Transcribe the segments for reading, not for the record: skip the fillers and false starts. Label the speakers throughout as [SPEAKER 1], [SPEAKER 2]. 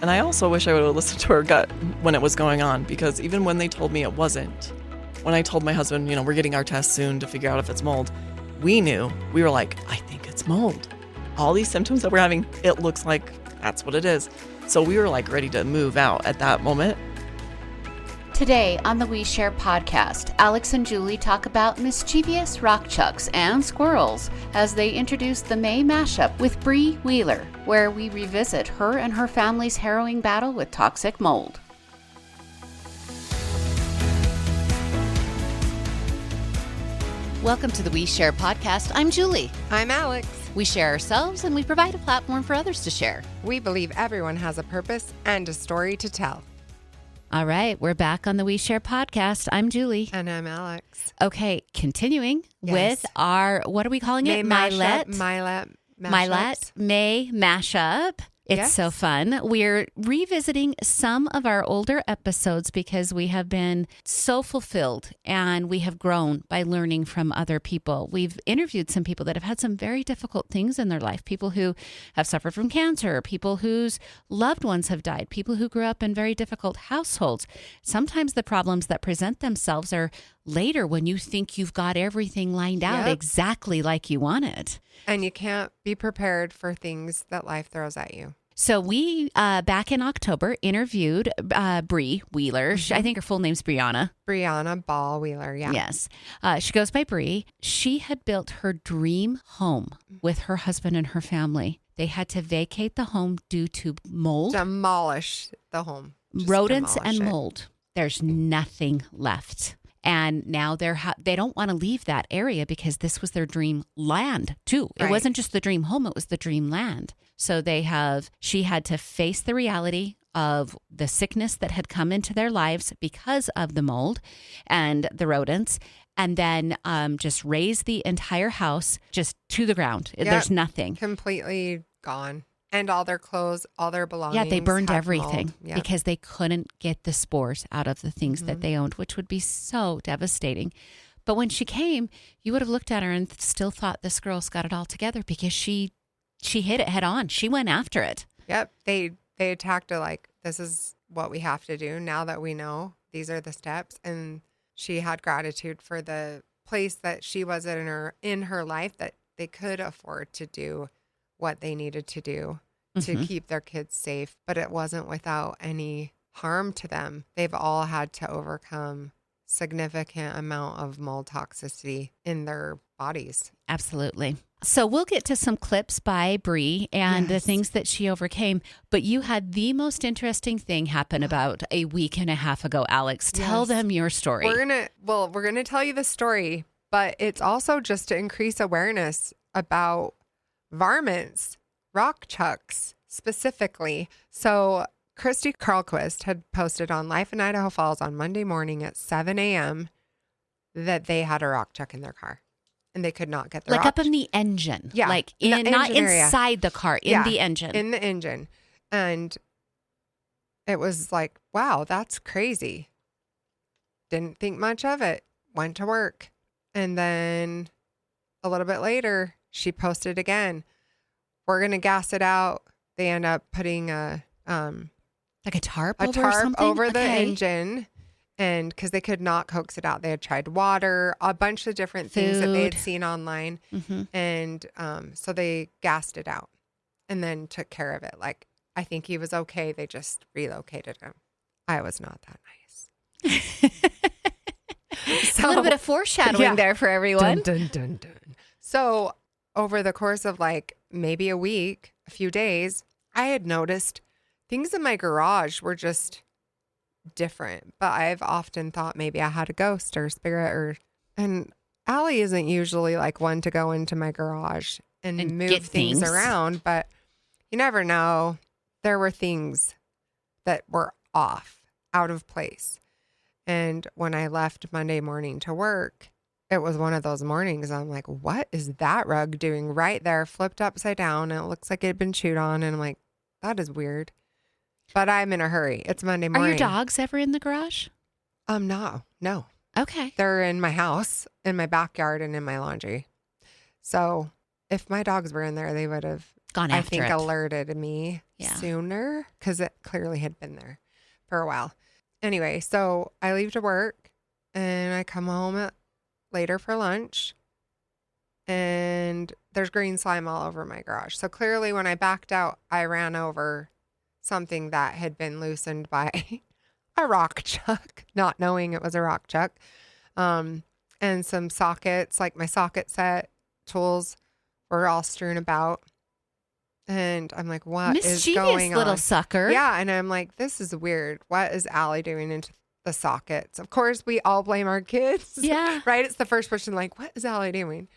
[SPEAKER 1] And I also wish I would have listened to her gut when it was going on, because even when they told me it wasn't, when I told my husband, we're getting our test soon to figure out if it's mold, we knew. We were like, I think it's mold. All these symptoms that we're having, it looks like that's what it is. So we were like ready to move out at that moment.
[SPEAKER 2] Today on the We Share podcast, Alex and Julie talk about mischievous rock chucks and squirrels as they introduce the May mashup with Brianna Wheeler, where we revisit her and her family's harrowing battle with toxic mold. Welcome to the We Share podcast. I'm Julie.
[SPEAKER 3] I'm Alex.
[SPEAKER 2] We share ourselves and we provide a platform for others to share.
[SPEAKER 3] We believe everyone has a purpose and a story to tell.
[SPEAKER 2] All right, we're back on the We Share podcast. I'm Julie.
[SPEAKER 3] And I'm Alex.
[SPEAKER 2] Okay, continuing with our, what are we calling it? Milet May mashup. It's so fun. We're revisiting some of our older episodes because we have been so fulfilled and we have grown by learning from other people. We've interviewed some people that have had some very difficult things in their life, people who have suffered from cancer, people whose loved ones have died, people who grew up in very difficult households. Sometimes the problems that present themselves are later when you think you've got everything lined out exactly like you want it.
[SPEAKER 3] And you can't be prepared for things that life throws at you.
[SPEAKER 2] So we, back in October, interviewed Brianna Wheeler. I think her full name's Brianna.
[SPEAKER 3] Brianna Ball Wheeler, yeah.
[SPEAKER 2] Yes. She goes by Bree. She had built her dream home with her husband and her family. They had to vacate the home due to mold.
[SPEAKER 3] Demolish the home.
[SPEAKER 2] Rodents and mold. There's nothing left. And now they don't want to leave that area because this was their dream land too. It wasn't just the dream home, it was the dream land. So she had to face the reality of the sickness that had come into their lives because of the mold and the rodents, and then just raise the entire house just to the ground. Yep. There's nothing.
[SPEAKER 3] Completely gone. And all their clothes, all their belongings.
[SPEAKER 2] Yeah, they burned everything because they couldn't get the spores out of the things that they owned, which would be so devastating. But when she came, you would have looked at her and still thought this girl's got it all together because she hit it head on. She went after it.
[SPEAKER 3] Yep. They attacked her like, this is what we have to do now that we know these are the steps. And she had gratitude for the place that she was in her life, that they could afford to do what they needed to do to keep their kids safe, but it wasn't without any harm to them. They've all had to overcome significant amount of mold toxicity in their bodies.
[SPEAKER 2] Absolutely. So we'll get to some clips by Bree and the things that she overcame, but you had the most interesting thing happen about a week and a half ago, Alex. Tell them your story.
[SPEAKER 3] We're going to tell you the story, but it's also just to increase awareness about varmints, rock chucks specifically. So Christy Carlquist had posted on Life in Idaho Falls on Monday morning at 7 a.m. that they had a rock chuck in their car and they could not get the rock.
[SPEAKER 2] Up in the engine.
[SPEAKER 3] Yeah.
[SPEAKER 2] Like
[SPEAKER 3] not
[SPEAKER 2] inside the car, in the engine.
[SPEAKER 3] In the engine. And it was like, wow, that's crazy. Didn't think much of it. Went to work. And then a little bit later, she posted again, we're going to gas it out. They end up putting a
[SPEAKER 2] tarp
[SPEAKER 3] over the engine. And because they could not coax it out. They had tried water, a bunch of different things that they had seen online. And so they gassed it out and then took care of it. Like, I think he was okay. They just relocated him. I was not that nice.
[SPEAKER 2] So, a little bit of foreshadowing there for everyone.
[SPEAKER 3] Dun, dun, dun, dun. So over the course of like maybe a week, a few days, I had noticed things in my garage were just different. But I've often thought maybe I had a ghost or a spirit and Allie isn't usually like one to go into my garage and move things around, but you never know. There were things that were off, out of place. And when I left Monday morning to work, it was one of those mornings I'm like, what is that rug doing right there, flipped upside down? And it looks like it had been chewed on. And I'm like, that is weird. But I'm in a hurry. It's Monday morning.
[SPEAKER 2] Are your dogs ever in the garage?
[SPEAKER 3] No.
[SPEAKER 2] Okay.
[SPEAKER 3] They're in my house, in my backyard, and in my laundry. So if my dogs were in there, they would have
[SPEAKER 2] gone
[SPEAKER 3] I
[SPEAKER 2] after
[SPEAKER 3] think,
[SPEAKER 2] it.
[SPEAKER 3] alerted me sooner because it clearly had been there for a while. Anyway, so I leave to work and I come home later for lunch and there's green slime all over my garage. So clearly when I backed out, I ran over something that had been loosened by a rock chuck, not knowing it was a rock chuck. And some sockets, like my socket set tools, were all strewn about. And I'm like, what is going on?
[SPEAKER 2] Little sucker.
[SPEAKER 3] Yeah. And I'm like, this is weird. What is Allie doing into the sockets? Of course, we all blame our kids.
[SPEAKER 2] Yeah.
[SPEAKER 3] Right? It's the first person like, what is Allie doing?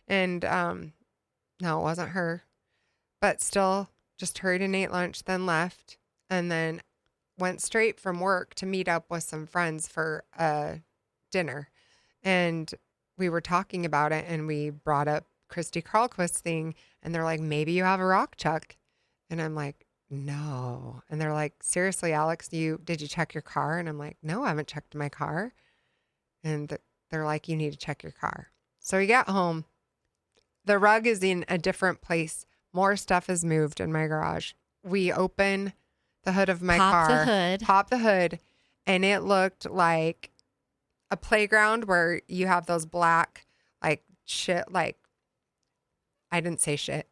[SPEAKER 3] And no, it wasn't her. But still just hurried and ate lunch, then left. And then went straight from work to meet up with some friends for dinner. And we were talking about it and we brought up Christy Carlquist's thing. And they're like, maybe you have a rock chuck. And I'm like, no. And they're like, seriously, Alex, did you check your car? And I'm like, no, I haven't checked my car. And they're like, you need to check your car. So we got home. The rug is in a different place. More stuff is moved in my garage. We open the hood of my car. Pop the hood. And it looked like a playground where you have those black, like shit, like, I didn't say shit.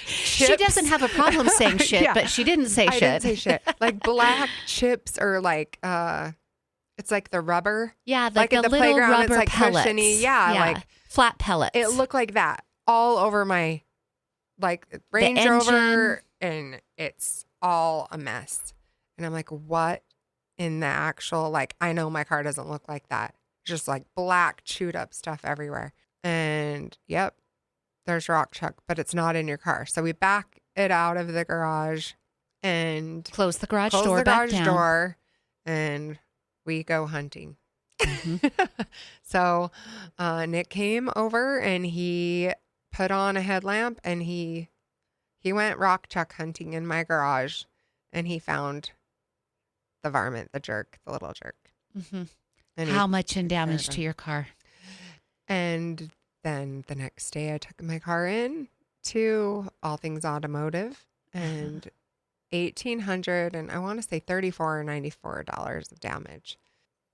[SPEAKER 2] She doesn't have a problem saying shit, but she didn't say shit.
[SPEAKER 3] I didn't say shit. Like black chips or like, it's like the rubber.
[SPEAKER 2] Yeah,
[SPEAKER 3] like
[SPEAKER 2] the
[SPEAKER 3] at the
[SPEAKER 2] little
[SPEAKER 3] playground,
[SPEAKER 2] rubber
[SPEAKER 3] it's like
[SPEAKER 2] pellets.
[SPEAKER 3] cushiony. Yeah, like
[SPEAKER 2] flat pellets.
[SPEAKER 3] It looked like that all over my like Range Rover, and it's all a mess. And I'm like, what in the actual, like, I know my car doesn't look like that. Just like black chewed up stuff everywhere. And yep, there's rock chuck, but it's not in your car. So we back it out of the garage and
[SPEAKER 2] close the garage door
[SPEAKER 3] and we go hunting.
[SPEAKER 2] Mm-hmm.
[SPEAKER 3] So Nick came over and he put on a headlamp and he went rock chuck hunting in my garage and he found the varmint, the little jerk.
[SPEAKER 2] Mm-hmm. And how much in damage to your car?
[SPEAKER 3] And then the next day I took my car in to All Things Automotive and $1,800 and I want to say $34 or $94 of damage.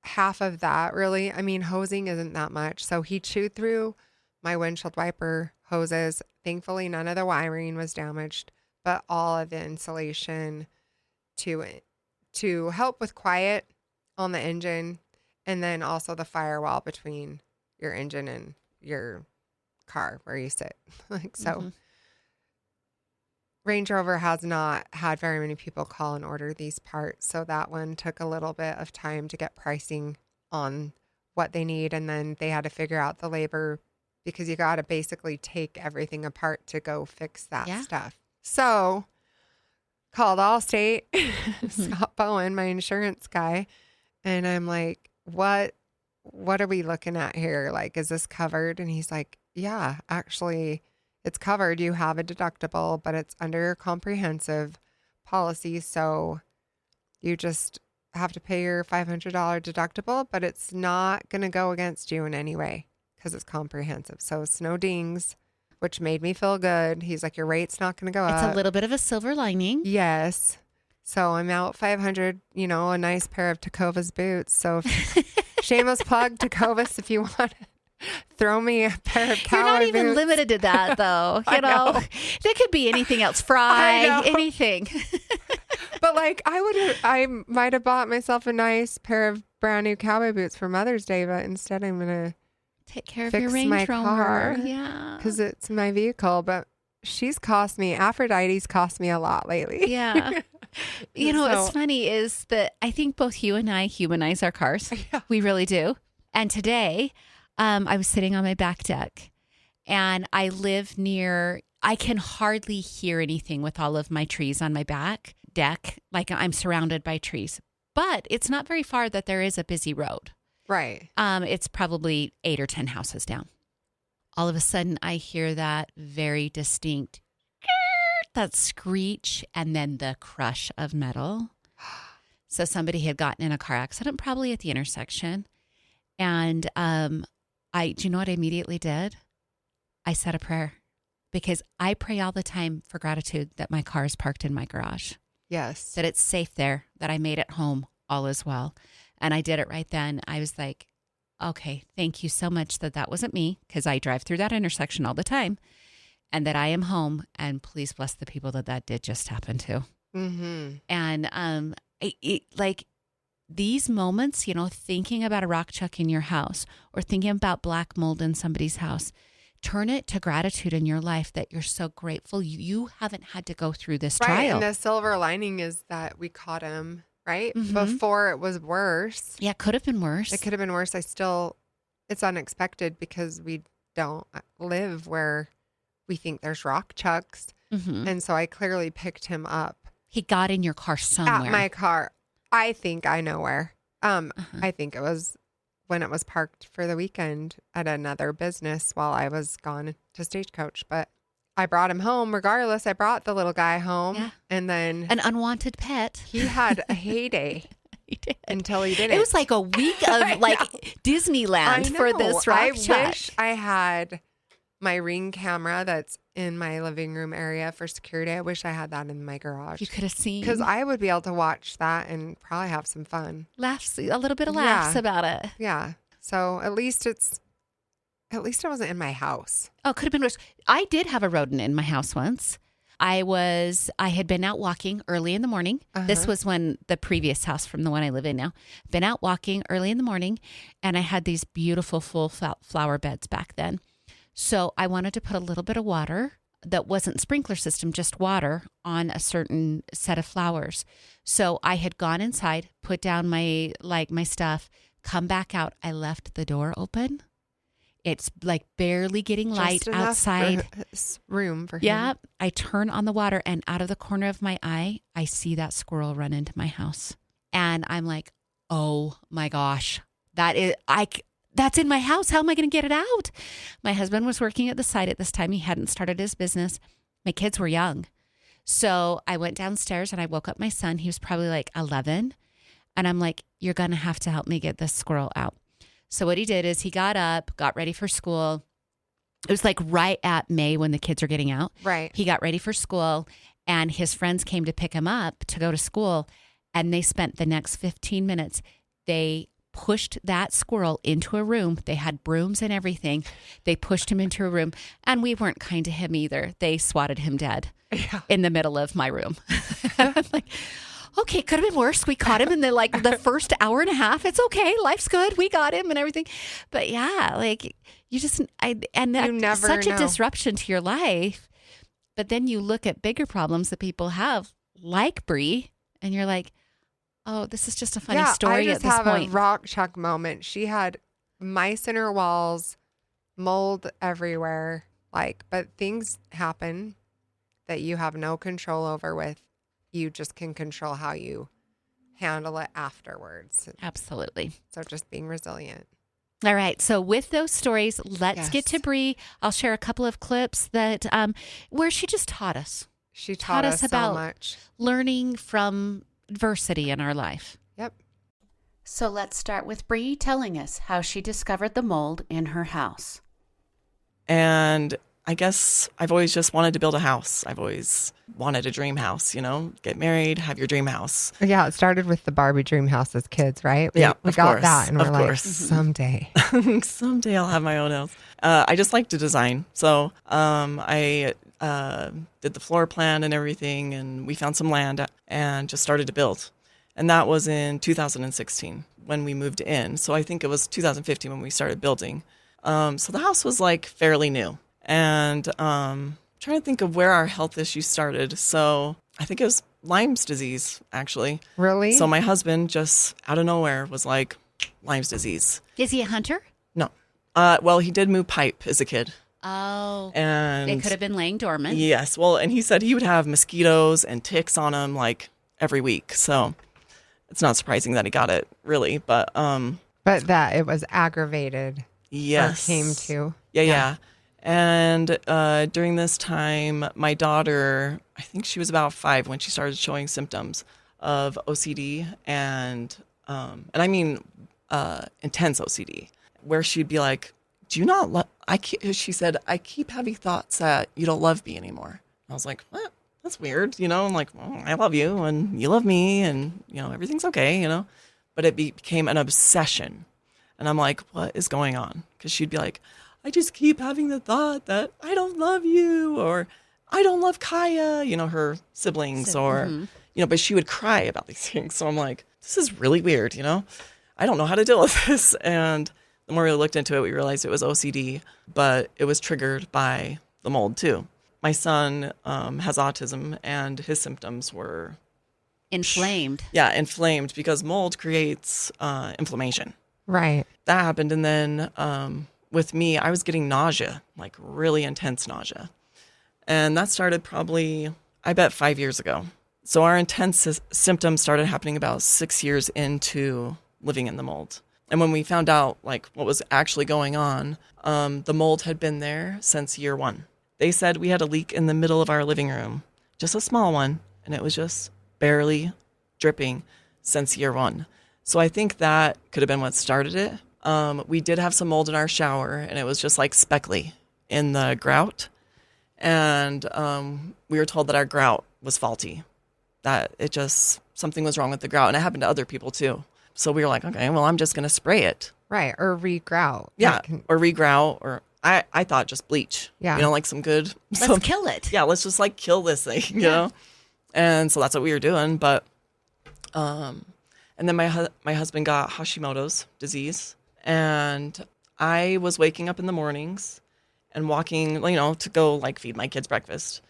[SPEAKER 3] Half of that really, I mean, hosing isn't that much. So he chewed through my windshield wiper hoses. Thankfully, none of the wiring was damaged, but all of the insulation to help with quiet on the engine, and then also the firewall between your engine and your car where you sit. Like so. Mm-hmm. Range Rover has not had very many people call and order these parts, so that one took a little bit of time to get pricing on what they need, and then they had to figure out the labor because you got to basically take everything apart to go fix that stuff. So called Allstate, Scott Bowen, my insurance guy, and I'm like, what are we looking at here? Like, is this covered? And he's like, yeah, actually, it's covered. You have a deductible, but it's under your comprehensive policy. So you just have to pay your $500 deductible, but it's not going to go against you in any way because it's comprehensive. So it's no dings, which made me feel good. He's like, your rate's not going to go up.
[SPEAKER 2] It's a little bit of a silver lining.
[SPEAKER 3] Yes. So I'm out $500, a nice pair of Tecovas boots. So shameless plug, Tecovas, if you want to throw me a pair of cowboy
[SPEAKER 2] You're not even
[SPEAKER 3] boots.
[SPEAKER 2] Limited to that, though. You know, they could be anything else. Fry, anything.
[SPEAKER 3] But like, I might have bought myself a nice pair of brand new cowboy boots for Mother's Day, but instead I'm going to
[SPEAKER 2] take care of
[SPEAKER 3] fix
[SPEAKER 2] your Range
[SPEAKER 3] my
[SPEAKER 2] Rover.
[SPEAKER 3] car.
[SPEAKER 2] Yeah.
[SPEAKER 3] Because it's my vehicle, but Aphrodite's cost me a lot lately.
[SPEAKER 2] Yeah. What's funny is that I think both you and I humanize our cars. Yeah. We really do. And today, I was sitting on my back deck and I live near, I can hardly hear anything with all of my trees on my back deck. Like I'm surrounded by trees, but it's not very far that there is a busy road.
[SPEAKER 3] Right.
[SPEAKER 2] It's probably 8 or 10 houses down. All of a sudden I hear that very distinct, that screech and then the crush of metal. So somebody had gotten in a car accident, probably at the intersection. And, do you know what I immediately did? I said a prayer. because I pray all the time for gratitude that my car is parked in my garage,
[SPEAKER 3] Yes.
[SPEAKER 2] that it's safe there, that I made it home, all is well. And I did it right then. I was like, okay, thank you so much that wasn't me, because I drive through that intersection all the time, and that I am home, and please bless the people that did just happen to.
[SPEAKER 3] Mm-hmm.
[SPEAKER 2] And like these moments, thinking about a rock chuck in your house or thinking about black mold in somebody's house, turn it to gratitude in your life that you're so grateful you haven't had to go through this
[SPEAKER 3] Right.
[SPEAKER 2] trial.
[SPEAKER 3] And the silver lining is that we caught him, right?
[SPEAKER 2] Mhm.
[SPEAKER 3] Before it was worse.
[SPEAKER 2] Yeah, it could have been worse.
[SPEAKER 3] It could have been worse. It's unexpected because we don't live where we think there's rock chucks.
[SPEAKER 2] Mhm.
[SPEAKER 3] And so I clearly picked him up
[SPEAKER 2] He got in your car somewhere.
[SPEAKER 3] at my car. I think I know where.
[SPEAKER 2] Uh-huh.
[SPEAKER 3] I think it was when it was parked for the weekend at another business while I was gone to Stagecoach. But I brought him home regardless. I brought the little guy home.
[SPEAKER 2] Yeah.
[SPEAKER 3] And then
[SPEAKER 2] An unwanted pet.
[SPEAKER 3] he had a heyday
[SPEAKER 2] He did.
[SPEAKER 3] until he didn't.
[SPEAKER 2] It was like a week of like Disneyland for this rock
[SPEAKER 3] I
[SPEAKER 2] chuck.
[SPEAKER 3] wish I had my Ring camera that's in my living room area for security. I wish I had that in my garage.
[SPEAKER 2] You could have seen
[SPEAKER 3] Because I would be able to watch that and probably have some fun.
[SPEAKER 2] laughs, a little bit of laughs
[SPEAKER 3] Yeah.
[SPEAKER 2] about it.
[SPEAKER 3] Yeah. So at least it wasn't in my house.
[SPEAKER 2] Oh, could have been worse. I did have a rodent in my house once. I had been out walking early in the morning. This
[SPEAKER 3] Uh-huh.
[SPEAKER 2] was when the previous house from the one I live in now. Been out walking early in the morning, and I had these beautiful full flower beds back then. So I wanted to put a little bit of water that wasn't sprinkler system, just water on a certain set of flowers. So I had gone inside, put down my stuff, come back out. I left the door open. It's like barely getting light
[SPEAKER 3] Just enough
[SPEAKER 2] outside.
[SPEAKER 3] room for him.
[SPEAKER 2] Yeah. I turn on the water, and out of the corner of my eye, I see that squirrel run into my house. And I'm like, oh my gosh, that's in my house. How am I going to get it out? My husband was working at the site at this time. He hadn't started his business. My kids were young. So I went downstairs and I woke up my son. He was probably like 11. And I'm like, you're going to have to help me get this squirrel out. So what he did is he got up, got ready for school. It was like right at May when the kids are getting out.
[SPEAKER 3] Right.
[SPEAKER 2] He got ready for school, and his friends came to pick him up to go to school. And they spent the next 15 minutes. They pushed that squirrel into a room. They had brooms and everything. They pushed him into a room, and we weren't kind to him either. They swatted him dead in the middle of my room. I'm like, okay, could have been worse. We caught him in the first hour and a half. It's okay. Life's good. We got him and everything. But yeah, like that's
[SPEAKER 3] never
[SPEAKER 2] such a
[SPEAKER 3] know.
[SPEAKER 2] disruption to your life. But then you look at bigger problems that people have, like Bree, and you're like, oh, this is just a funny story at this
[SPEAKER 3] I just have
[SPEAKER 2] point.
[SPEAKER 3] a rock chuck moment. She had mice in her walls, mold everywhere. But things happen that you have no control over. You just can control how you handle it afterwards.
[SPEAKER 2] Absolutely.
[SPEAKER 3] So just being resilient.
[SPEAKER 2] All right. So with those stories, let's
[SPEAKER 3] Yes.
[SPEAKER 2] get to Bree. I'll share a couple of clips that where she just taught us.
[SPEAKER 3] She taught us
[SPEAKER 2] about
[SPEAKER 3] so much.
[SPEAKER 2] learning from adversity in our life.
[SPEAKER 3] Yep.
[SPEAKER 2] So let's start with Bree telling us how she discovered the mold in her house.
[SPEAKER 1] And I guess I've always just wanted to build a house. I've always wanted a dream house, get married, have your dream house.
[SPEAKER 3] Yeah, it started with the Barbie dream house as kids, right? We
[SPEAKER 1] of
[SPEAKER 3] got
[SPEAKER 1] course,
[SPEAKER 3] that, and
[SPEAKER 1] of
[SPEAKER 3] we're like,
[SPEAKER 1] course.
[SPEAKER 3] someday.
[SPEAKER 1] Someday I'll have my own house. I just like to design. So I did the floor plan and everything, and we found some land and just started to build. And that was in 2016 when we moved in. So I think it was 2015 when we started building. So the house was fairly new. And trying to think of where our health issues started. So I think it was Lyme's disease, actually.
[SPEAKER 3] Really?
[SPEAKER 1] So my husband just out of nowhere was like, Lyme's disease.
[SPEAKER 2] Is he a hunter?
[SPEAKER 1] No. Well, he did move pipe as a kid.
[SPEAKER 2] Oh.
[SPEAKER 1] And
[SPEAKER 2] It could have been laying dormant.
[SPEAKER 1] yes. Well, and he said he would have mosquitoes and ticks on him every week. So it's not surprising that he got it, really. But
[SPEAKER 3] that it was aggravated.
[SPEAKER 1] yes.
[SPEAKER 3] Or came to.
[SPEAKER 1] Yeah. And during this time, my daughter, I think she was about 5 when she started showing symptoms of OCD and I mean intense OCD, where she'd be do you not love, she said, I keep having thoughts that you don't love me anymore. I was like, what? That's weird. I'm like, well, I love you and you love me and, everything's okay. But it became an obsession. And I'm like, what is going on? Because she'd be like, I just keep having the thought that I don't love you, or I don't love Kaya, her siblings, but she would cry about these things. So I'm like, this is really weird, I don't know how to deal with this. And the more we looked into it, we realized it was OCD, but it was triggered by the mold too. My son has autism, and his symptoms were
[SPEAKER 2] inflamed.
[SPEAKER 1] Yeah, inflamed, because mold creates inflammation.
[SPEAKER 3] Right.
[SPEAKER 1] That happened. And then with me, I was getting nausea, like really intense nausea. And that started probably, I bet, 5 years ago. So our intense symptoms started happening about 6 years into living in the mold. And when we found out like what was actually going on, the mold had been there since year 1. They said we had a leak in the middle of our living room, just a small one, and it was just barely dripping since year 1. So I think that could have been what started it. We did have some mold in our shower, and it was just like speckly in the grout. And we were told that our grout was faulty, that something was wrong with the grout. And it happened to other people too. So we were like, okay, well, I'm just going to spray it.
[SPEAKER 3] Right. Or re-grout.
[SPEAKER 1] Yeah. Or re-grout, or I thought just bleach.
[SPEAKER 3] Yeah.
[SPEAKER 1] Like some good.
[SPEAKER 2] Let's kill it.
[SPEAKER 1] Yeah. Let's just like kill this thing, you know? And so that's what we were doing. But, and then my husband got Hashimoto's disease, and I was waking up in the mornings and walking, to go like feed my kids breakfast.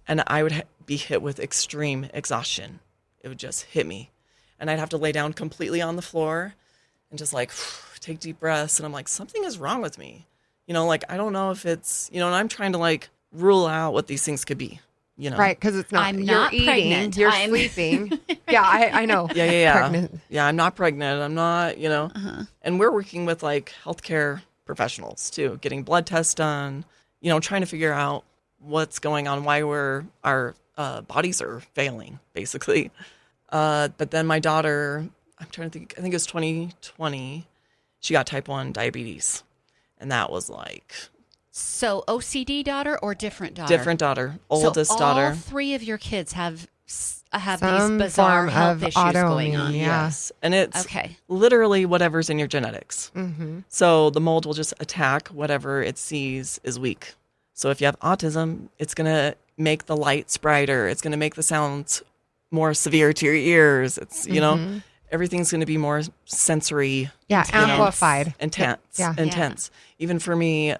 [SPEAKER 1] And I would be hit with extreme exhaustion. It would just hit me. And I'd have to lay down completely on the floor and just like take deep breaths. And I'm like, something is wrong with me. I don't know if it's, and I'm trying to like rule out what these things could be,
[SPEAKER 3] Right, because it's not.
[SPEAKER 2] I'm
[SPEAKER 3] you're
[SPEAKER 2] not
[SPEAKER 3] eating,
[SPEAKER 2] pregnant.
[SPEAKER 3] You're
[SPEAKER 2] I'm
[SPEAKER 3] sleeping. Yeah, I know.
[SPEAKER 1] Yeah.
[SPEAKER 3] Pregnant.
[SPEAKER 1] Yeah, I'm not pregnant. I'm not, And we're working with like healthcare professionals too, getting blood tests done, trying to figure out what's going on, why our bodies are failing, basically. But then my daughter, I'm trying to think, I think it was 2020, she got type 1 diabetes. And that was like...
[SPEAKER 2] So OCD daughter or different daughter?
[SPEAKER 1] Different daughter, oldest daughter.
[SPEAKER 2] All 3 of your kids have
[SPEAKER 3] Some
[SPEAKER 2] these bizarre
[SPEAKER 3] form
[SPEAKER 2] health
[SPEAKER 3] of
[SPEAKER 2] issues
[SPEAKER 3] autoimmune,
[SPEAKER 2] going on.
[SPEAKER 3] yeah.
[SPEAKER 1] Yes. And it's
[SPEAKER 2] Okay.
[SPEAKER 1] literally whatever's in your genetics.
[SPEAKER 3] Mm-hmm.
[SPEAKER 1] So the mold will just attack whatever it sees is weak. So if you have autism, it's going to make the lights brighter. It's going to make the sounds more severe to your ears. It's, everything's going to be more sensory.
[SPEAKER 3] Yeah, amplified.
[SPEAKER 1] Intense.
[SPEAKER 3] Yeah.
[SPEAKER 1] Intense. Even for me,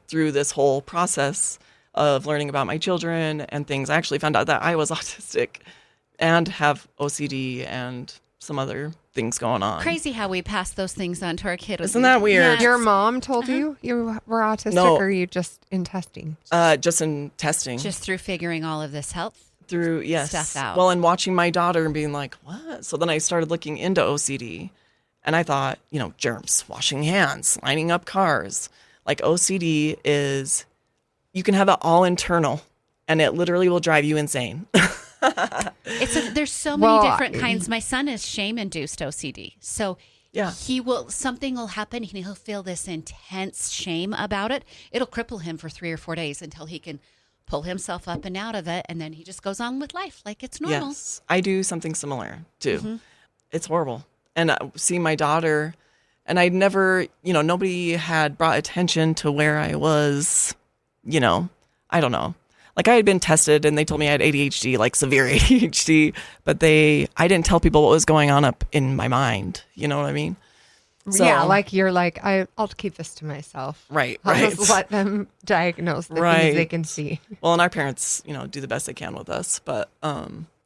[SPEAKER 1] through this whole process of learning about my children and things, I actually found out that I was autistic and have OCD and some other things going on.
[SPEAKER 2] Crazy how we pass those things on to our kids.
[SPEAKER 1] Isn't that weird?
[SPEAKER 2] Yeah.
[SPEAKER 3] Your mom told you were autistic,
[SPEAKER 1] No.
[SPEAKER 3] or you just in testing?
[SPEAKER 1] Just in testing.
[SPEAKER 2] Just through figuring all of this health
[SPEAKER 1] through
[SPEAKER 2] stuff out.
[SPEAKER 1] Well, and watching my daughter and being like, what? So then I started looking into OCD, and I thought, germs, washing hands, lining up cars. Like OCD is, you can have it all internal, and it literally will drive you insane.
[SPEAKER 2] There's so many different kinds. My son is shame-induced OCD. So
[SPEAKER 1] Yeah.
[SPEAKER 2] something will happen and he'll feel this intense shame about it. It'll cripple him for 3 or 4 days until he can pull himself up and out of it. And then he just goes on with life like it's normal.
[SPEAKER 1] Yes, I do something similar too.
[SPEAKER 2] Mm-hmm.
[SPEAKER 1] It's horrible. And seeing my daughter, and I'd never, nobody had brought attention to where I was, I don't know. Like I had been tested and they told me I had ADHD, like severe ADHD, but I didn't tell people what was going on up in my mind. You know what I mean? So,
[SPEAKER 3] Yeah, like you're like, I'll keep this to myself.
[SPEAKER 1] Right.
[SPEAKER 3] I'll just let them diagnose the things they can see.
[SPEAKER 1] Well, and our parents, do the best they can with us. But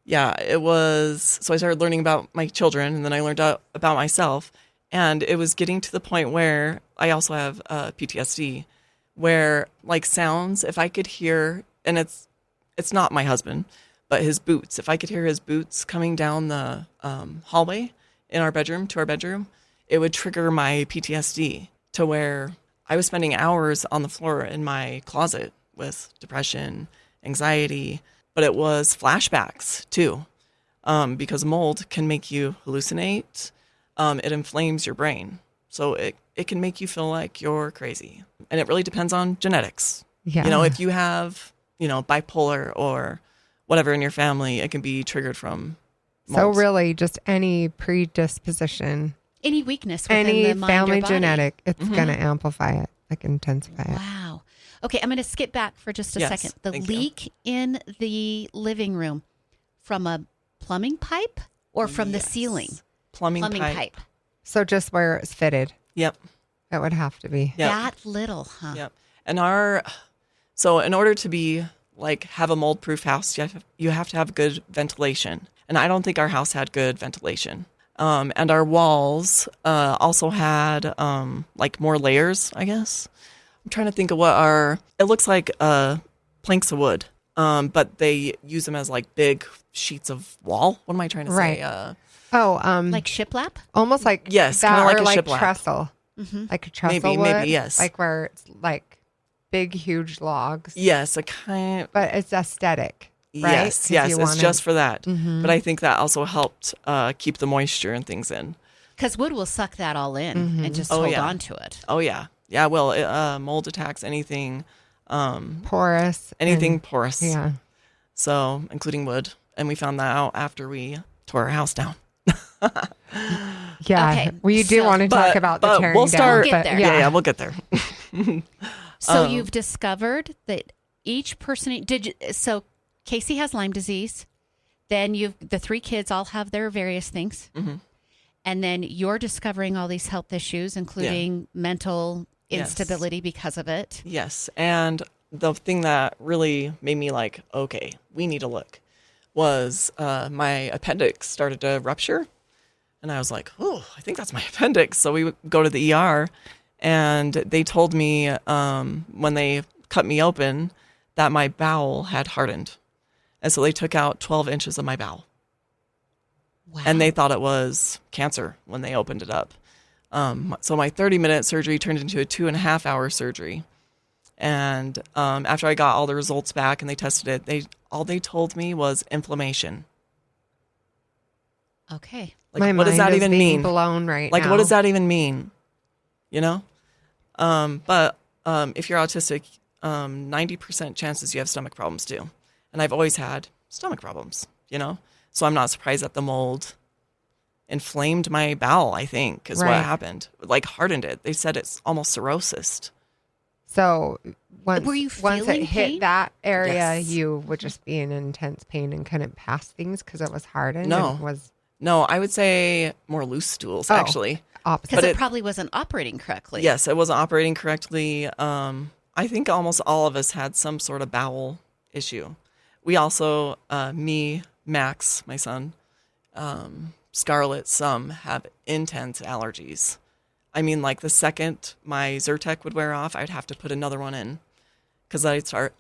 [SPEAKER 1] yeah, it was, so I started learning about my children, and then I learned about myself. And it was getting to the point where I also have PTSD, where like sounds, if I could hear, and it's not my husband, but his boots, if I could hear his boots coming down the hallway in our bedroom to our bedroom, it would trigger my PTSD to where I was spending hours on the floor in my closet with depression, anxiety, but it was flashbacks too, because mold can make you hallucinate. It inflames your brain. So it can make you feel like you're crazy. And it really depends on genetics.
[SPEAKER 3] Yeah.
[SPEAKER 1] You know, if you have, bipolar or whatever in your family, it can be triggered from mold.
[SPEAKER 3] So really just any predisposition,
[SPEAKER 2] Any weakness within
[SPEAKER 3] any
[SPEAKER 2] the mind
[SPEAKER 3] family
[SPEAKER 2] or body.
[SPEAKER 3] genetic, it's going to amplify it, like intensify it.
[SPEAKER 2] Wow. Okay, I'm going to skip back for just a
[SPEAKER 1] Yes,
[SPEAKER 2] second. The
[SPEAKER 1] thank you.
[SPEAKER 2] leak in the living room from a plumbing pipe or from the
[SPEAKER 1] Yes.
[SPEAKER 2] ceiling?
[SPEAKER 1] Plumbing pipe.
[SPEAKER 3] So just where it's fitted,
[SPEAKER 1] Yep.
[SPEAKER 3] it would have to be.
[SPEAKER 1] Yep.
[SPEAKER 2] That little, huh?
[SPEAKER 1] Yep. And so in order to be have a mold proof house, you have to have good ventilation. And I don't think our house had good ventilation. And our walls also had more layers, I guess. I'm trying to think of it looks like planks of wood, but they use them as big sheets of wall. What am I trying to
[SPEAKER 3] Right.
[SPEAKER 1] say?
[SPEAKER 2] Like shiplap?
[SPEAKER 3] Almost like
[SPEAKER 1] Yes,
[SPEAKER 3] that,
[SPEAKER 1] kinda like
[SPEAKER 3] or
[SPEAKER 1] a
[SPEAKER 3] like
[SPEAKER 1] shiplap.
[SPEAKER 3] trestle, like a trestle
[SPEAKER 1] Maybe,
[SPEAKER 3] wood,
[SPEAKER 1] yes.
[SPEAKER 3] like where it's like big, huge logs,
[SPEAKER 1] Yes, a kind.
[SPEAKER 3] but it's aesthetic, right?
[SPEAKER 1] Yes,
[SPEAKER 3] 'Cause
[SPEAKER 1] yes,
[SPEAKER 3] you
[SPEAKER 1] it's
[SPEAKER 3] wanna-
[SPEAKER 1] just for that. But I think that also helped keep the moisture and things in.
[SPEAKER 2] Because wood will suck that all in and just
[SPEAKER 1] Oh,
[SPEAKER 2] hold
[SPEAKER 1] yeah.
[SPEAKER 2] on to it.
[SPEAKER 1] Oh yeah, yeah. Well, mold attacks anything,
[SPEAKER 3] porous,
[SPEAKER 1] anything
[SPEAKER 3] and-
[SPEAKER 1] porous.
[SPEAKER 3] yeah.
[SPEAKER 1] So including wood, and we found that out after we tore our house down.
[SPEAKER 3] Yeah,
[SPEAKER 2] Okay,
[SPEAKER 3] we do
[SPEAKER 2] so-
[SPEAKER 3] want to talk about the
[SPEAKER 1] but
[SPEAKER 3] tearing
[SPEAKER 1] we'll
[SPEAKER 3] down.
[SPEAKER 1] start-
[SPEAKER 2] We'll get
[SPEAKER 3] but
[SPEAKER 2] there.
[SPEAKER 1] Yeah, we'll get there.
[SPEAKER 2] So you've discovered that each person so Casey has Lyme disease. Then the 3 kids all have their various things.
[SPEAKER 1] Mm-hmm.
[SPEAKER 2] And then you're discovering all these health issues, including mental
[SPEAKER 1] Yes.
[SPEAKER 2] instability because of it.
[SPEAKER 1] Yes, and the thing that really made me okay, we need to look, was my appendix started to rupture. And I was like, oh, I think that's my appendix. So we would go to the ER, and they told me when they cut me open that my bowel had hardened. And so they took out 12 inches of my bowel.
[SPEAKER 2] Wow.
[SPEAKER 1] And they thought it was cancer when they opened it up. So my 30-minute surgery turned into a 2.5-hour surgery. And after I got all the results back and they tested it, all they told me was inflammation.
[SPEAKER 2] Okay.
[SPEAKER 3] my
[SPEAKER 1] what does
[SPEAKER 3] mind
[SPEAKER 1] that
[SPEAKER 3] is
[SPEAKER 1] even
[SPEAKER 3] being
[SPEAKER 1] mean?
[SPEAKER 3] blown right now.
[SPEAKER 1] What does that even mean? You know? But if you're autistic, 90% chances you have stomach problems too. And I've always had stomach problems, So I'm not surprised that the mold inflamed my bowel, I think, is
[SPEAKER 3] Right.
[SPEAKER 1] what happened. Hardened it. They said it's almost cirrhosis.
[SPEAKER 3] So once
[SPEAKER 2] Were you
[SPEAKER 3] once it
[SPEAKER 2] feeling
[SPEAKER 3] hit
[SPEAKER 2] pain?
[SPEAKER 3] that area,
[SPEAKER 1] Yes.
[SPEAKER 3] you would just be in intense pain and couldn't pass things because it was hardened.
[SPEAKER 1] No.
[SPEAKER 3] and was
[SPEAKER 1] No, I would say more loose stools,
[SPEAKER 3] Oh.
[SPEAKER 1] actually.
[SPEAKER 3] opposite.
[SPEAKER 2] Because
[SPEAKER 1] But
[SPEAKER 2] it
[SPEAKER 1] it-
[SPEAKER 2] probably wasn't operating correctly.
[SPEAKER 1] Yes, it wasn't operating correctly. I think almost all of us had some sort of bowel issue. We also, me, Max, my son, Scarlett, some have intense allergies. I mean, the second my Zyrtec would wear off, I'd have to put another one in because I'd start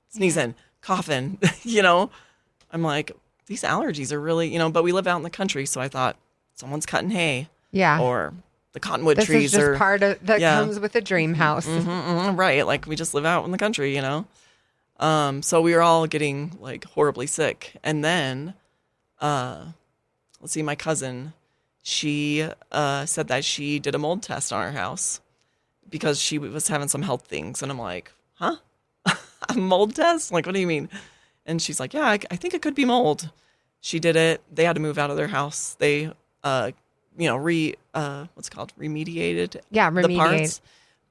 [SPEAKER 1] sneezing, coughing, I'm like, these allergies are really, but we live out in the country. So I thought someone's cutting hay
[SPEAKER 3] yeah.
[SPEAKER 1] or the cottonwood
[SPEAKER 3] This
[SPEAKER 1] trees
[SPEAKER 3] is just
[SPEAKER 1] are
[SPEAKER 3] part of that
[SPEAKER 1] yeah.
[SPEAKER 3] comes with a dream house.
[SPEAKER 1] right. We just live out in the country, So we were all getting horribly sick. And then, let's see, my cousin, she said that she did a mold test on her house because she was having some health things. And I'm like, huh? A mold test? What do you mean? And she's like, yeah, I think it could be mold. She did it. They had to move out of their house. They, what's it called? Remediated.
[SPEAKER 3] Yeah,
[SPEAKER 1] The
[SPEAKER 3] remediate.
[SPEAKER 1] parts,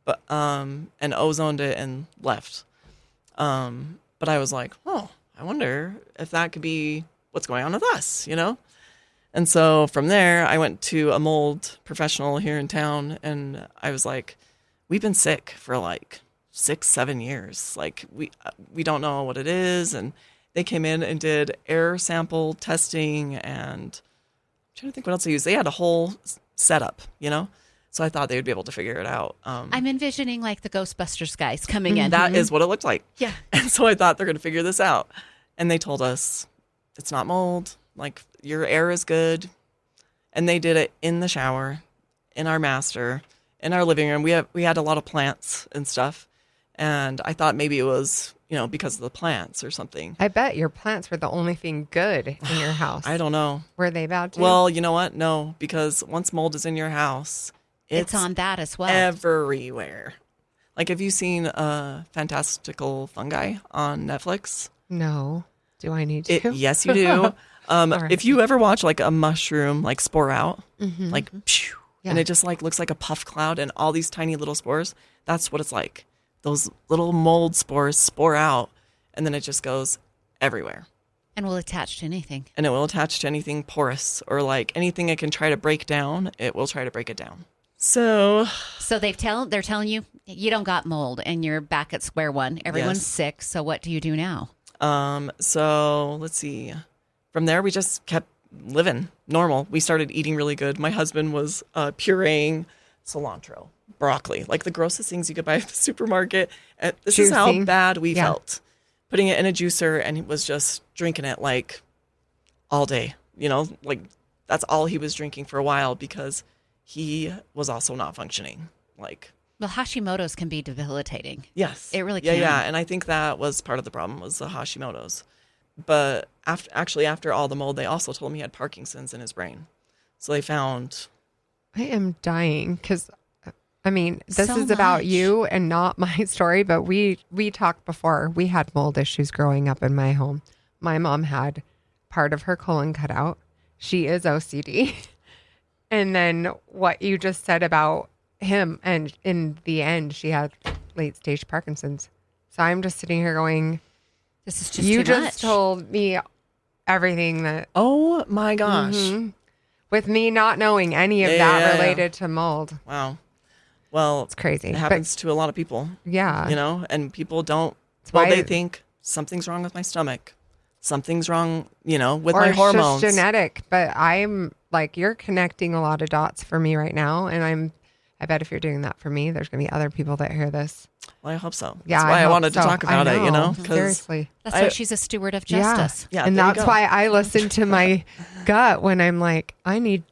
[SPEAKER 1] but and ozoned it and left. But I was like, oh, I wonder if that could be what's going on with us, And so from there, I went to a mold professional here in town, and I was like, we've been sick for 6-7 years. We don't know what it is, and they came in and did air sample testing, and I'm trying to think what else they used. They had a whole setup, So I thought they would be able to figure it out.
[SPEAKER 2] I'm envisioning the Ghostbusters guys coming in.
[SPEAKER 1] That is what it looked like.
[SPEAKER 2] Yeah.
[SPEAKER 1] And so I thought they're going to figure this out. And they told us it's not mold. Your air is good. And they did it in the shower, in our master, in our living room. We had a lot of plants and stuff. And I thought maybe it was, because of the plants or something.
[SPEAKER 3] I bet your plants were the only thing good in your house.
[SPEAKER 1] I don't know.
[SPEAKER 3] Were they bad too?
[SPEAKER 1] Well, you know what? No, because once mold is in your house,
[SPEAKER 2] it's on that as well.
[SPEAKER 1] Everywhere. Like, have you seen Fantastical Fungi on Netflix?
[SPEAKER 3] No. Do I need to?
[SPEAKER 1] Yes, you do.
[SPEAKER 3] Right.
[SPEAKER 1] If you ever watch like a mushroom like spore out,
[SPEAKER 3] Mm-hmm.
[SPEAKER 1] like phew, and it just like looks like a puff cloud and all these tiny little spores, that's what it's like. Those little mold spores spore out and then it just goes everywhere.
[SPEAKER 2] And will attach to anything.
[SPEAKER 1] And it will attach to anything porous or like anything it can try to break down, it will try to break it down. So
[SPEAKER 2] they're telling you you don't got mold and you're back at square one. Everyone's
[SPEAKER 1] Yes.
[SPEAKER 2] sick. So what do you do now?
[SPEAKER 1] So let's see. From there, we just kept living normal. We started eating really good. My husband was pureeing cilantro, broccoli, like the grossest things you could buy at the supermarket. And this is how
[SPEAKER 3] Juicing.
[SPEAKER 1] bad we felt. Putting it in a juicer, and he was just drinking it like all day. You know, like that's all he was drinking for a while because he was also not functioning. Like,
[SPEAKER 2] Well, Hashimoto's can be debilitating.
[SPEAKER 1] yes,
[SPEAKER 2] It really
[SPEAKER 1] yeah,
[SPEAKER 2] can.
[SPEAKER 1] yeah. And I think that was part of the problem was the Hashimoto's. But after all the mold, they also told him he had Parkinson's in his brain. So they found.
[SPEAKER 3] I am dying because, I mean, this
[SPEAKER 2] So
[SPEAKER 3] is about
[SPEAKER 2] much.
[SPEAKER 3] you and not my story, but we talked before. We had mold issues growing up in my home. My mom had part of her colon cut out. She is OCD. And then what you just said about him, and in the end, she had late stage Parkinson's. So I'm just sitting here going,
[SPEAKER 2] This is just
[SPEAKER 3] you
[SPEAKER 2] too
[SPEAKER 3] just
[SPEAKER 2] much.
[SPEAKER 3] told me everything that,
[SPEAKER 1] Oh my gosh!
[SPEAKER 3] Mhm. with me not knowing any of that
[SPEAKER 1] Yeah.
[SPEAKER 3] related to mold.
[SPEAKER 1] Wow. Well,
[SPEAKER 3] It's crazy.
[SPEAKER 1] it
[SPEAKER 3] But
[SPEAKER 1] happens to a lot of people.
[SPEAKER 3] yeah.
[SPEAKER 1] You know, and people don't.
[SPEAKER 3] It's
[SPEAKER 1] Well,
[SPEAKER 3] why-
[SPEAKER 1] they think something's wrong with my stomach. Something's wrong, you know, with
[SPEAKER 3] or
[SPEAKER 1] my
[SPEAKER 3] it's
[SPEAKER 1] hormones.
[SPEAKER 3] just genetic. But I'm like, you're connecting a lot of dots for me right now. And I bet if you're doing that for me, there's going to be other people that hear this.
[SPEAKER 1] Well, I hope so.
[SPEAKER 3] Yeah.
[SPEAKER 1] That's why I
[SPEAKER 3] hope
[SPEAKER 1] wanted to
[SPEAKER 3] so.
[SPEAKER 1] talk about it, you know, because
[SPEAKER 3] seriously.
[SPEAKER 2] That's
[SPEAKER 1] I-
[SPEAKER 2] why she's a steward of justice.
[SPEAKER 1] Yeah,
[SPEAKER 3] and
[SPEAKER 1] there you
[SPEAKER 3] that's
[SPEAKER 1] go.
[SPEAKER 3] why I listen to my gut when I'm like, I need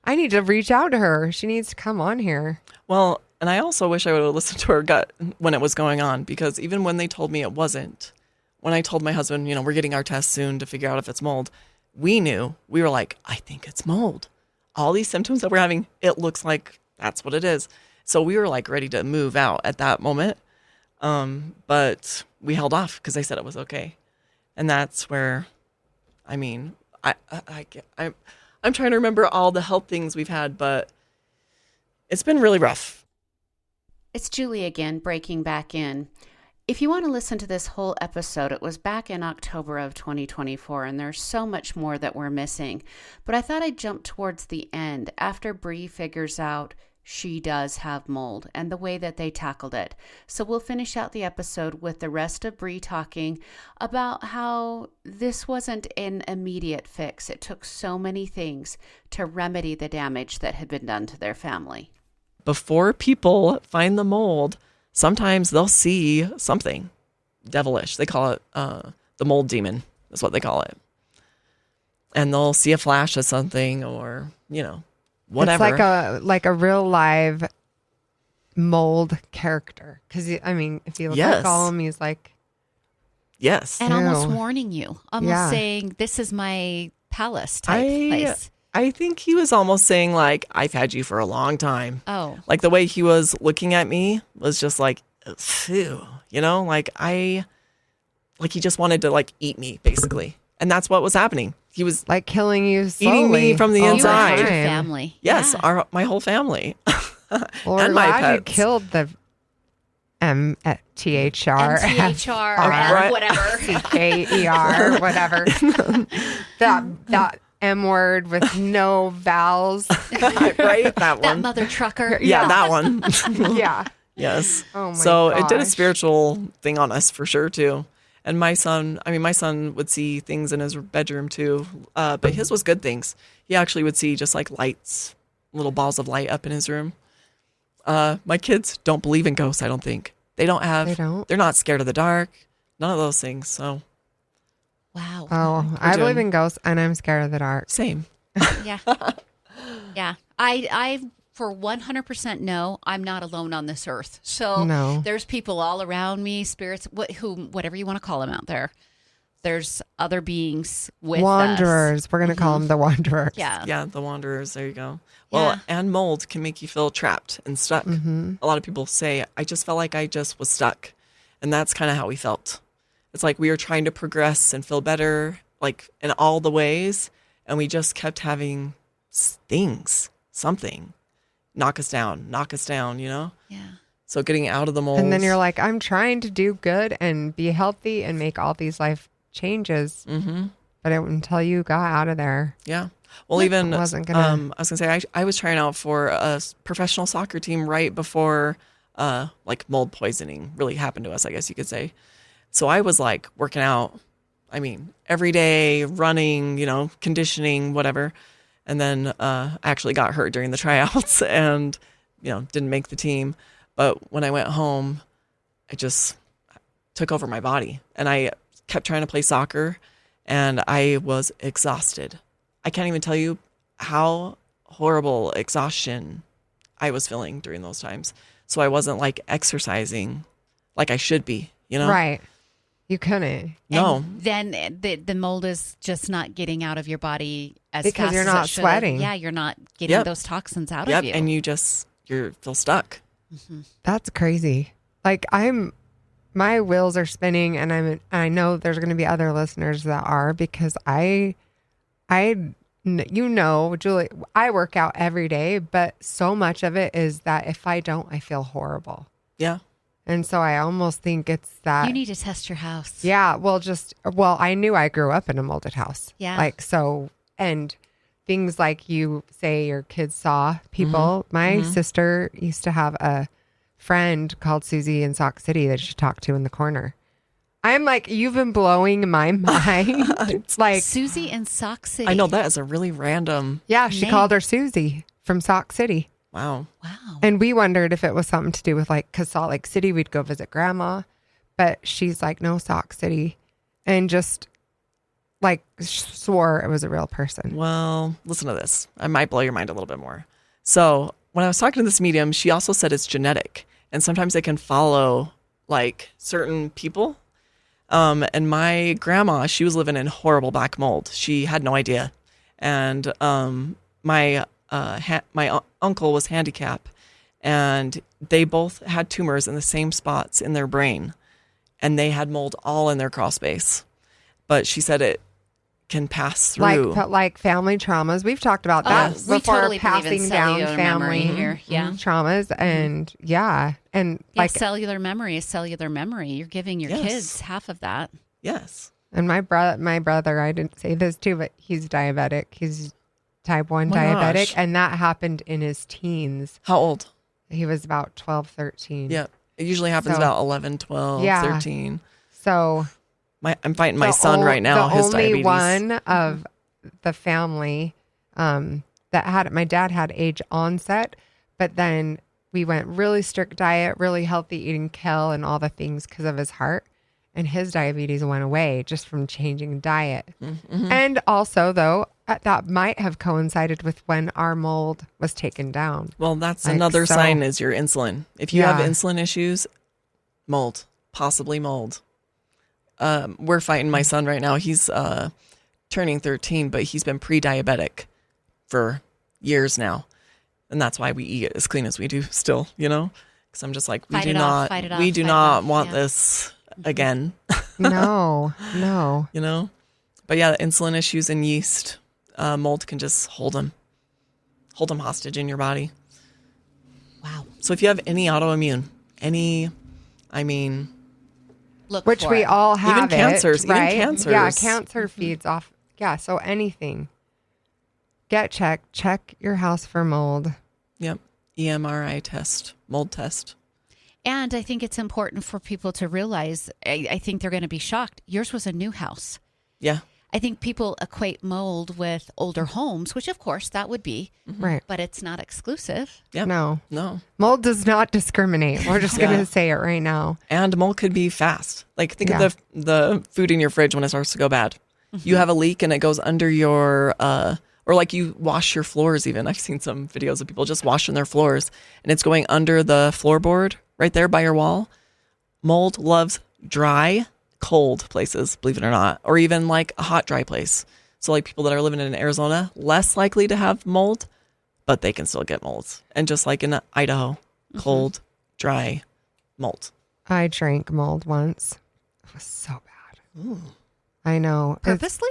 [SPEAKER 3] to reach out to her. She needs to come on here.
[SPEAKER 1] Well, and I also wish I would have listened to her gut when it was going on, because even when they told me it wasn't, when I told my husband, you know, we're getting our test soon to figure out if it's mold, we knew. We were like, I think it's mold. All these symptoms that we're having, it looks like that's what it is. So we were like ready to move out at that moment. But we held off because they said it was okay. And that's where, I mean, I'm trying to remember all the health things we've had, but it's been really rough.
[SPEAKER 2] It's Julie again, breaking back in. If you want to listen to this whole episode, it was back in October of 2024, and there's so much more that we're missing. But I thought I'd jump towards the end after Bree figures out she does have mold and the way that they tackled it. So we'll finish out the episode with the rest of Bree talking about how this wasn't an immediate fix. It took so many things to remedy the damage that had been done to their family.
[SPEAKER 1] Before people find the mold, sometimes they'll see something devilish. They call it the mold demon, is what they call it. And they'll see a flash of something, or, you know, whatever.
[SPEAKER 3] It's like a real live mold character. Because, I mean, if you look at
[SPEAKER 1] Yes.
[SPEAKER 3] Gollum, he's like,
[SPEAKER 1] Yes.
[SPEAKER 2] And almost
[SPEAKER 3] Ew.
[SPEAKER 2] warning you, almost
[SPEAKER 3] Yeah.
[SPEAKER 2] saying, this is my palace type place.
[SPEAKER 1] I think he was almost saying, like, I've had you for a long time.
[SPEAKER 2] Oh,
[SPEAKER 1] Like, the way he was looking at me was just like, phew, you know, like he just wanted to like eat me, basically. And that's what was happening. He was,
[SPEAKER 3] like killing you slowly.
[SPEAKER 1] Eating me from the
[SPEAKER 3] all
[SPEAKER 1] inside.
[SPEAKER 2] your
[SPEAKER 3] time.
[SPEAKER 2] family.
[SPEAKER 1] yes,
[SPEAKER 2] Yeah.
[SPEAKER 1] my whole family.
[SPEAKER 3] Well, we're
[SPEAKER 1] and my
[SPEAKER 3] glad you
[SPEAKER 1] pets.
[SPEAKER 3] killed the MTHR.
[SPEAKER 2] MTHR,
[SPEAKER 1] Right.
[SPEAKER 2] whatever.
[SPEAKER 3] KER, whatever. that M word with no vowels.
[SPEAKER 1] Right? That
[SPEAKER 2] That
[SPEAKER 1] one.
[SPEAKER 2] mother trucker.
[SPEAKER 1] Yeah, that one.
[SPEAKER 3] Yeah.
[SPEAKER 1] Yes.
[SPEAKER 3] Oh my
[SPEAKER 1] So it did a
[SPEAKER 3] gosh.
[SPEAKER 1] spiritual thing on us for sure too. And my son would see things in his bedroom too. But his was good things. He actually would see just like lights, little balls of light up in his room. My kids don't believe in ghosts, I don't think. They don't. They're not scared of the dark. None of those things. So
[SPEAKER 2] Wow.
[SPEAKER 3] Oh, I believe in ghosts and I'm scared of the dark.
[SPEAKER 1] same.
[SPEAKER 2] Yeah. Yeah. I for 100% know I'm not alone on this earth. So
[SPEAKER 3] No.
[SPEAKER 2] there's people all around me, spirits, whatever you want to call them out there. there's other beings with
[SPEAKER 3] wanderers.
[SPEAKER 2] us.
[SPEAKER 3] We're going to call them the wanderers.
[SPEAKER 2] Yeah.
[SPEAKER 1] Yeah, the wanderers. There you go. Well, and mold can make you feel trapped and stuck. A lot of people say, I just felt like I just was stuck. And that's kind of how we felt. It's like we were trying to progress and feel better, like in all the ways. And we just kept having things, something, knock us down, you know?
[SPEAKER 2] Yeah.
[SPEAKER 1] So getting out of the mold.
[SPEAKER 3] And then you're like, I'm trying to do good and be healthy and make all these life changes. But until you got out of there.
[SPEAKER 1] Yeah. Well, even,
[SPEAKER 3] I wasn't gonna...
[SPEAKER 1] I was going to say, I was trying out for a professional soccer team right before like mold poisoning really happened to us, I guess you could say. So I was like working out, I mean, every day, running, you know, conditioning, whatever. And then I actually got hurt during the tryouts and, you know, didn't make the team. But when I went home, it just took over my body. And I kept trying to play soccer and I was exhausted. I can't even tell you how horrible exhaustion I was feeling during those times. So I wasn't like exercising like I should be, you know?
[SPEAKER 3] Right. You couldn't.
[SPEAKER 1] No.
[SPEAKER 2] And then the mold is just not getting out of your body as
[SPEAKER 3] because
[SPEAKER 2] fast
[SPEAKER 3] you're
[SPEAKER 2] as
[SPEAKER 3] not
[SPEAKER 2] it should.
[SPEAKER 3] sweating.
[SPEAKER 2] Yeah, you're not getting those toxins out of you.
[SPEAKER 1] And you feel stuck.
[SPEAKER 3] That's crazy. Like my wheels are spinning and I know there's going to be other listeners that are because you know, Julie, I work out every day, but so much of it is that if I don't, I feel horrible.
[SPEAKER 1] Yeah.
[SPEAKER 3] And so I almost think it's that.
[SPEAKER 2] You need to test your house.
[SPEAKER 3] Yeah. Well, I knew I grew up in a molded house.
[SPEAKER 2] Yeah.
[SPEAKER 3] Like, so, and things like you say your kids saw people. My sister used to have a friend called Susie in Sauk City that she talked to in the corner. I'm like, you've been blowing my mind. It's like
[SPEAKER 2] Susie in Sauk City.
[SPEAKER 1] I know that is a really random.
[SPEAKER 3] Yeah, she
[SPEAKER 2] name.
[SPEAKER 3] called her Susie from Sauk City.
[SPEAKER 1] Wow.
[SPEAKER 2] Wow.
[SPEAKER 3] And we wondered if it was something to do with like, because Salt Lake City, we'd go visit grandma. But she's like, no, Sauk City. And just like swore it was a real person.
[SPEAKER 1] Well, listen to this. I might blow your mind a little bit more. So when I was talking to this medium, she also said it's genetic. And sometimes it can follow like certain people. And my grandma, she was living in horrible black mold. She had no idea. And my uncle was handicapped, and they both had tumors in the same spots in their brain, and they had mold all in their crawl space. But she said it can pass through.
[SPEAKER 3] Like family traumas. We've talked about that
[SPEAKER 2] we
[SPEAKER 3] before,
[SPEAKER 2] totally believe in
[SPEAKER 3] passing down
[SPEAKER 2] cellular
[SPEAKER 3] family
[SPEAKER 2] memory here. Yeah.
[SPEAKER 3] traumas. And and
[SPEAKER 2] Yeah,
[SPEAKER 3] like,
[SPEAKER 2] cellular memory is cellular memory. You're giving your kids half of that.
[SPEAKER 1] Yes.
[SPEAKER 3] and my brother, I didn't say this too, but he's diabetic. He's type 1
[SPEAKER 1] my
[SPEAKER 3] diabetic.
[SPEAKER 1] gosh.
[SPEAKER 3] And that happened in his teens.
[SPEAKER 1] How old?
[SPEAKER 3] He was about 12, 13.
[SPEAKER 1] Yeah. It usually happens
[SPEAKER 3] So-
[SPEAKER 1] about 11, 12,
[SPEAKER 3] Yeah.
[SPEAKER 1] 13.
[SPEAKER 3] So
[SPEAKER 1] I'm fighting my son right now.
[SPEAKER 3] The
[SPEAKER 1] His
[SPEAKER 3] only
[SPEAKER 1] diabetes.
[SPEAKER 3] one of the family that had, my dad had age onset, but then we went really strict diet, really healthy, eating kale and all the things because of his heart. And his diabetes went away just from changing diet. And also, though, that might have coincided with when our mold was taken down.
[SPEAKER 1] Well, that's
[SPEAKER 3] Like,
[SPEAKER 1] another
[SPEAKER 3] so-
[SPEAKER 1] sign is your insulin. If you have
[SPEAKER 3] Yeah.
[SPEAKER 1] insulin issues, mold, possibly mold. We're fighting my son right now. He's turning 13, but he's been pre-diabetic for years now. And that's why we eat as clean as we do still, you know? Because I'm just like, we
[SPEAKER 2] Fight
[SPEAKER 1] do
[SPEAKER 2] it off, fight it off,
[SPEAKER 1] we do
[SPEAKER 2] fight it
[SPEAKER 1] not
[SPEAKER 2] off,
[SPEAKER 1] want
[SPEAKER 2] yeah.
[SPEAKER 1] this again,
[SPEAKER 3] No.
[SPEAKER 1] you know? But yeah, the insulin issues and yeast, mold can just hold them hostage in your body.
[SPEAKER 2] Wow.
[SPEAKER 1] So if you have any autoimmune,
[SPEAKER 2] Look
[SPEAKER 3] Which
[SPEAKER 2] for
[SPEAKER 3] we
[SPEAKER 2] it.
[SPEAKER 3] all have.
[SPEAKER 1] Even cancers,
[SPEAKER 3] it,
[SPEAKER 1] even
[SPEAKER 3] right?
[SPEAKER 1] cancers.
[SPEAKER 3] Yeah, cancer feeds off. Yeah, so anything. Get checked. Check your house for mold.
[SPEAKER 1] Yep. EMRI test, mold test.
[SPEAKER 2] And I think it's important for people to realize, I think they're going to be shocked. Yours was a new house.
[SPEAKER 1] Yeah.
[SPEAKER 2] I think people equate mold with older homes, which of course that would be,
[SPEAKER 3] Right.
[SPEAKER 2] but it's not exclusive.
[SPEAKER 1] Yep.
[SPEAKER 3] No.
[SPEAKER 1] No.
[SPEAKER 3] Mold does not discriminate. We're just going
[SPEAKER 1] Yeah.
[SPEAKER 3] to say it right now.
[SPEAKER 1] And mold could be fast. Like think
[SPEAKER 3] Yeah.
[SPEAKER 1] of the food in your fridge when it starts to go bad. You have a leak and it goes under your, or like you wash your floors even. I've seen some videos of people just washing their floors and it's going under the floorboard right there by your wall. Mold loves dry, cold places, believe it or not, or even like a hot, dry place. So like people that are living in Arizona, less likely to have mold, but they can still get mold. And just like in Idaho, cold, dry mold.
[SPEAKER 3] I drank mold once. It was so bad.
[SPEAKER 1] Ooh.
[SPEAKER 3] I know.
[SPEAKER 2] Purposely?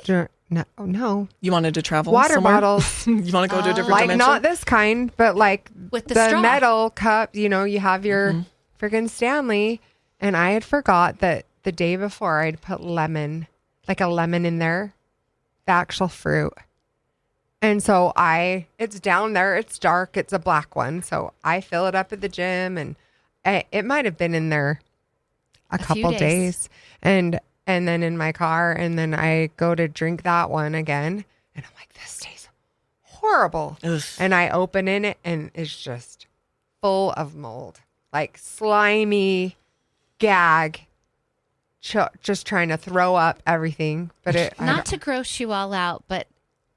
[SPEAKER 3] No.
[SPEAKER 1] You wanted to travel
[SPEAKER 3] Water
[SPEAKER 1] somewhere?
[SPEAKER 3] bottles.
[SPEAKER 1] You want to go to a different
[SPEAKER 3] Like
[SPEAKER 1] dimension?
[SPEAKER 3] not this kind, but like
[SPEAKER 2] With the straw.
[SPEAKER 3] metal cup, you have your friggin' Stanley. And I had forgot that the day before I'd put lemon in there, the actual fruit. And so it's down there, it's dark, it's a black one. So I fill it up at the gym, and it might have been in there a couple days. And then in my car, and then I go to drink that one again, and I'm like, this tastes horrible.
[SPEAKER 1] Ugh.
[SPEAKER 3] And I open in it, and it's just full of mold, like slimy gag, just trying to throw up everything. But
[SPEAKER 2] Not to gross you all out, but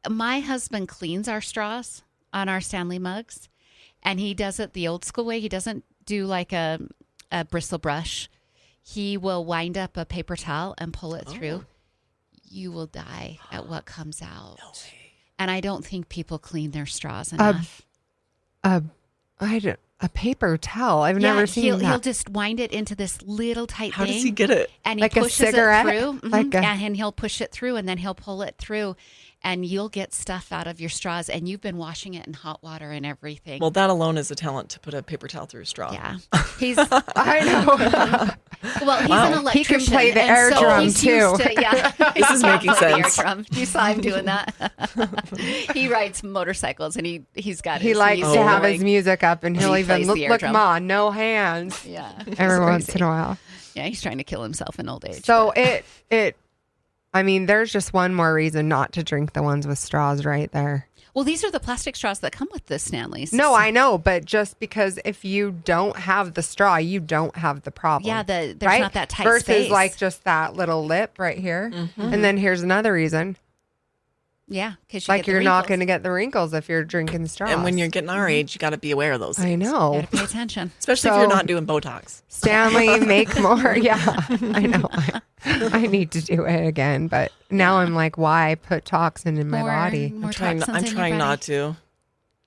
[SPEAKER 2] my husband cleans our straws on our Stanley mugs, and he does it the old school way. He doesn't do like a bristle brush. He will wind up a paper towel and pull it through. You will die at what comes out.
[SPEAKER 1] No way.
[SPEAKER 2] And I don't think people clean their straws enough.
[SPEAKER 3] a paper towel. I've never seen that.
[SPEAKER 2] He'll just wind it into this little tight
[SPEAKER 1] How
[SPEAKER 2] thing.
[SPEAKER 1] does he get it?
[SPEAKER 2] And he
[SPEAKER 3] Like a
[SPEAKER 2] pushes
[SPEAKER 3] cigarette?
[SPEAKER 2] it through.
[SPEAKER 3] Like
[SPEAKER 2] and he'll push it through, and then he'll pull it through, and you'll get stuff out of your straws, and you've been washing it in hot water and everything.
[SPEAKER 1] Well, that alone is a talent, to put a paper towel through a straw.
[SPEAKER 2] Yeah. He's
[SPEAKER 3] I know.
[SPEAKER 2] well, he's
[SPEAKER 1] Wow.
[SPEAKER 2] an electrician.
[SPEAKER 3] He can play the
[SPEAKER 2] and
[SPEAKER 3] air
[SPEAKER 2] so
[SPEAKER 3] drum,
[SPEAKER 2] he's
[SPEAKER 3] too.
[SPEAKER 2] used to- yeah.
[SPEAKER 1] This is making
[SPEAKER 2] Play the air
[SPEAKER 1] sense.
[SPEAKER 2] drum. You saw him doing that. He rides motorcycles, and he's got
[SPEAKER 3] He
[SPEAKER 2] his
[SPEAKER 3] likes
[SPEAKER 2] music
[SPEAKER 3] to have
[SPEAKER 2] going.
[SPEAKER 3] his music up, and he'll
[SPEAKER 2] He
[SPEAKER 3] even
[SPEAKER 2] plays
[SPEAKER 3] look,
[SPEAKER 2] the air
[SPEAKER 3] look,
[SPEAKER 2] drum.
[SPEAKER 3] Ma, no hands.
[SPEAKER 2] Yeah.
[SPEAKER 3] Every
[SPEAKER 2] It's
[SPEAKER 3] once
[SPEAKER 2] crazy.
[SPEAKER 3] in a while.
[SPEAKER 2] Yeah, he's trying to kill himself in old age.
[SPEAKER 3] So
[SPEAKER 2] but-
[SPEAKER 3] I mean, there's just one more reason not to drink the ones with straws right there.
[SPEAKER 2] well, these are the plastic straws that come with the Stanleys.
[SPEAKER 3] No, I know, but just because if you don't have the straw, you don't have the problem.
[SPEAKER 2] Yeah, there's
[SPEAKER 3] right?
[SPEAKER 2] not that tight
[SPEAKER 3] Versus
[SPEAKER 2] space.
[SPEAKER 3] like just that little lip right here. And then here's another reason.
[SPEAKER 2] Yeah, because
[SPEAKER 3] Like you're not going to get the wrinkles if you're drinking straws.
[SPEAKER 1] And when you're getting our age, you got to be aware of those things.
[SPEAKER 3] I know.
[SPEAKER 2] got to pay attention.
[SPEAKER 1] Especially if
[SPEAKER 3] So-
[SPEAKER 1] you're not doing Botox.
[SPEAKER 3] Stanley, make more. Yeah, I know. I need to do it again, but now I'm like, why put toxin in my body?
[SPEAKER 2] More
[SPEAKER 1] I'm
[SPEAKER 2] toxins in your
[SPEAKER 1] trying
[SPEAKER 2] body.
[SPEAKER 1] not to.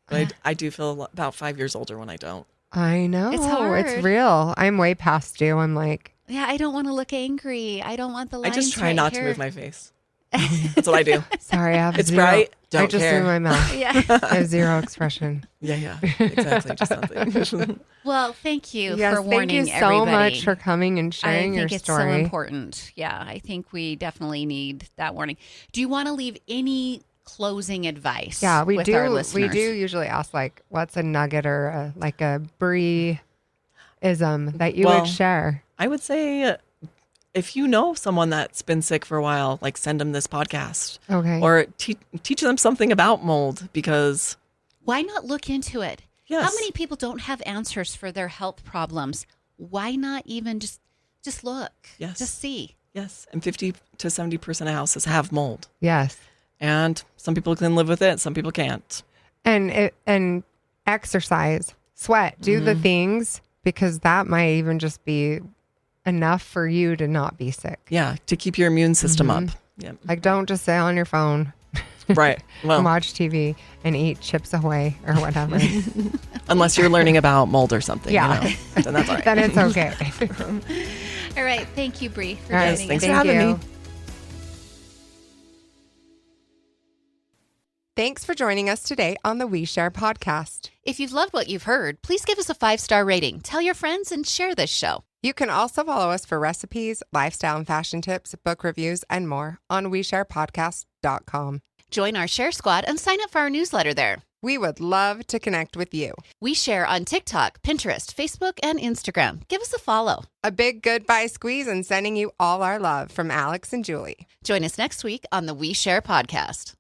[SPEAKER 1] But I do feel about 5 years older when I don't.
[SPEAKER 3] I know.
[SPEAKER 2] It's hard.
[SPEAKER 3] It's real. I'm way past due. I'm like,
[SPEAKER 2] Yeah, I don't want to look angry. I don't want the
[SPEAKER 1] I
[SPEAKER 2] lines
[SPEAKER 1] just try
[SPEAKER 2] right
[SPEAKER 1] not
[SPEAKER 2] here.
[SPEAKER 1] to move my face. That's what I do.
[SPEAKER 3] sorry, I have
[SPEAKER 1] It's
[SPEAKER 3] zero.
[SPEAKER 1] bright.
[SPEAKER 3] I
[SPEAKER 1] Don't
[SPEAKER 3] just
[SPEAKER 1] care.
[SPEAKER 3] threw my mouth.
[SPEAKER 2] Yeah.
[SPEAKER 3] I have zero expression.
[SPEAKER 1] Yeah, exactly. Just something.
[SPEAKER 2] Well, thank you
[SPEAKER 3] Yes,
[SPEAKER 2] for warning
[SPEAKER 3] thank you so
[SPEAKER 2] everybody.
[SPEAKER 3] much for coming and sharing
[SPEAKER 2] I
[SPEAKER 3] your
[SPEAKER 2] think it's
[SPEAKER 3] story.
[SPEAKER 2] so important. Yeah, I think we definitely need that warning. Do you want to leave any closing advice?
[SPEAKER 3] Yeah, we
[SPEAKER 2] with
[SPEAKER 3] do.
[SPEAKER 2] Our
[SPEAKER 3] We
[SPEAKER 2] listeners?
[SPEAKER 3] do usually ask like, what's a nugget or like a Brie-ism that you
[SPEAKER 1] Well,
[SPEAKER 3] would share?
[SPEAKER 1] I would say if you know someone that's been sick for a while, like send them this podcast
[SPEAKER 3] Okay.
[SPEAKER 1] or teach them something about mold because
[SPEAKER 2] Why not look into it?
[SPEAKER 1] Yes.
[SPEAKER 2] How many people don't have answers for their health problems? Why not even just look?
[SPEAKER 1] Yes.
[SPEAKER 2] Just see.
[SPEAKER 1] yes, and 50 to 70% of houses have mold.
[SPEAKER 3] Yes.
[SPEAKER 1] And some people can live with it, some people can't.
[SPEAKER 3] And exercise, sweat, do the things because that might even just be enough for you to not be sick.
[SPEAKER 1] Yeah, to keep your immune system up. Yeah.
[SPEAKER 3] Like don't just sit on your phone
[SPEAKER 1] Right.
[SPEAKER 3] and
[SPEAKER 1] Well,
[SPEAKER 3] watch TV and eat Chips Ahoy or whatever.
[SPEAKER 1] unless you're learning about mold or something,
[SPEAKER 3] Yeah.
[SPEAKER 1] you know, then that's all right.
[SPEAKER 3] Then it's okay.
[SPEAKER 2] All right. Thank you, Bree, for
[SPEAKER 3] All right,
[SPEAKER 2] joining
[SPEAKER 1] thanks
[SPEAKER 2] us.
[SPEAKER 1] for having
[SPEAKER 3] you.
[SPEAKER 1] me.
[SPEAKER 3] Thanks for joining us today on the We Share podcast.
[SPEAKER 2] If you've loved what you've heard, please give us a 5-star rating. Tell your friends and share this show.
[SPEAKER 3] You can also follow us for recipes, lifestyle and fashion tips, book reviews, and more on WeSharePodcast.com.
[SPEAKER 2] Join our Share Squad and sign up for our newsletter there.
[SPEAKER 3] We would love to connect with you.
[SPEAKER 2] We share on TikTok, Pinterest, Facebook, and Instagram. Give us a follow.
[SPEAKER 3] A big goodbye squeeze and sending you all our love from Alex and Julie.
[SPEAKER 2] Join us next week on the We Share podcast.